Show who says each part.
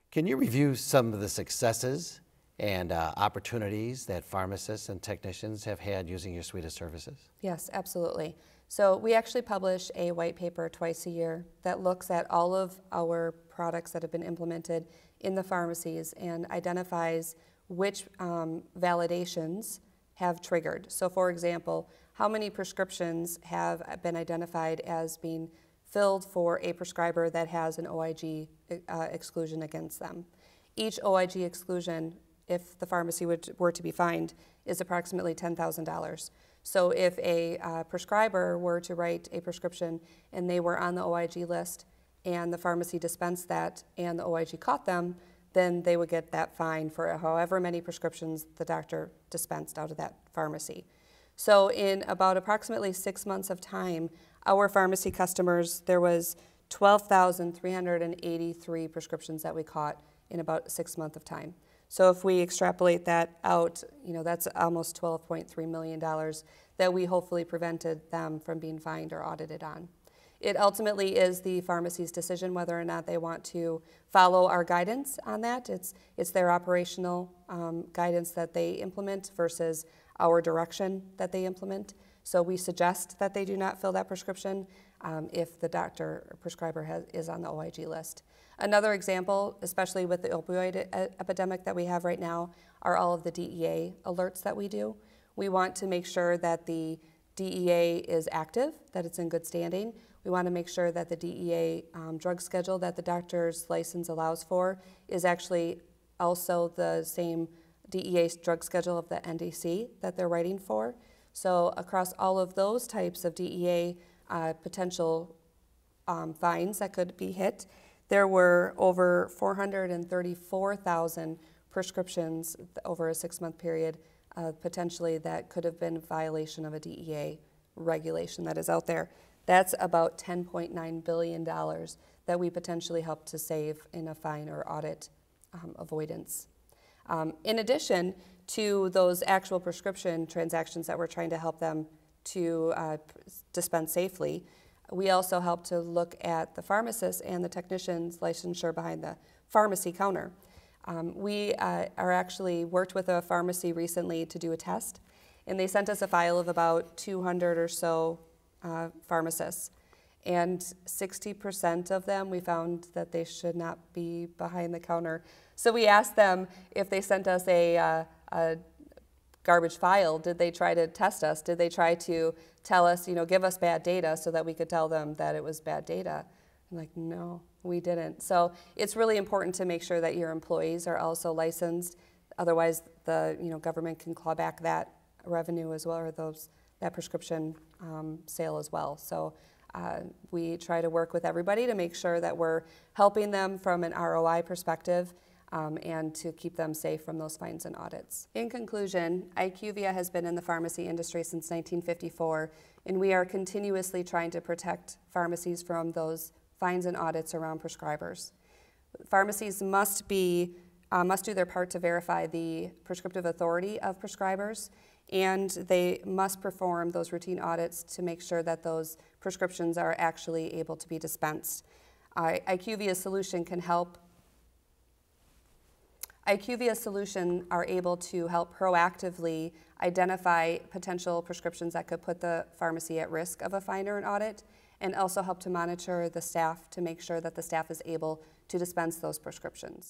Speaker 1: Can you review some of the successes and opportunities that pharmacists and technicians have had using your suite of services?
Speaker 2: Yes, absolutely. So we actually publish a white paper twice a year that looks at all of our products that have been implemented in the pharmacies and identifies which validations have triggered. So for example, how many prescriptions have been identified as being filled for a prescriber that has an OIG exclusion against them. Each OIG exclusion, if the pharmacy were to be fined, is approximately $10,000. So if a prescriber were to write a prescription and they were on the OIG list and the pharmacy dispensed that and the OIG caught them, then they would get that fine for however many prescriptions the doctor dispensed out of that pharmacy. So in about approximately 6 months of time, our pharmacy customers, there was 12,383 prescriptions that we caught in about 6 months of time. So if we extrapolate that out, that's almost $12.3 million that we hopefully prevented them from being fined or audited on. It ultimately is the pharmacy's decision whether or not they want to follow our guidance on that. It's their operational guidance that they implement versus our direction that they implement. So we suggest that they do not fill that prescription if the doctor or prescriber is on the OIG list. Another example, especially with the opioid epidemic that we have right now, are all of the DEA alerts that we do. We want to make sure that the DEA is active, that it's in good standing. We want to make sure that the DEA drug schedule that the doctor's license allows for is actually also the same DEA drug schedule of the NDC that they're writing for. So across all of those types of DEA potential fines that could be hit, there were over 434,000 prescriptions over a 6-month period potentially that could have been a violation of a DEA regulation that is out there. That's about $10.9 billion that we potentially help to save in a fine or audit avoidance. In addition to those actual prescription transactions that we're trying to help them to dispense safely, we also help to look at the pharmacists and the technicians' licensure behind the pharmacy counter. We are actually worked with a pharmacy recently to do a test, and they sent us a file of about 200 or so pharmacists. And 60% of them, we found that they should not be behind the counter. So we asked them if they sent us a garbage file, did they try to test us? Did they try to tell us, give us bad data so that we could tell them that it was bad data? I'm like, no, we didn't. So it's really important to make sure that your employees are also licensed. Otherwise, the government can claw back that revenue as well, or that prescription sale as well. So we try to work with everybody to make sure that we're helping them from an ROI perspective and to keep them safe from those fines and audits. In conclusion, IQVIA has been in the pharmacy industry since 1954, and we are continuously trying to protect pharmacies from those fines and audits around prescribers. Pharmacies must do their part to verify the prescriptive authority of prescribers, and they must perform those routine audits to make sure that those prescriptions are actually able to be dispensed. IQVIA Solutions are able to help proactively identify potential prescriptions that could put the pharmacy at risk of a fine or an audit, and also help to monitor the staff to make sure that the staff is able to dispense those prescriptions.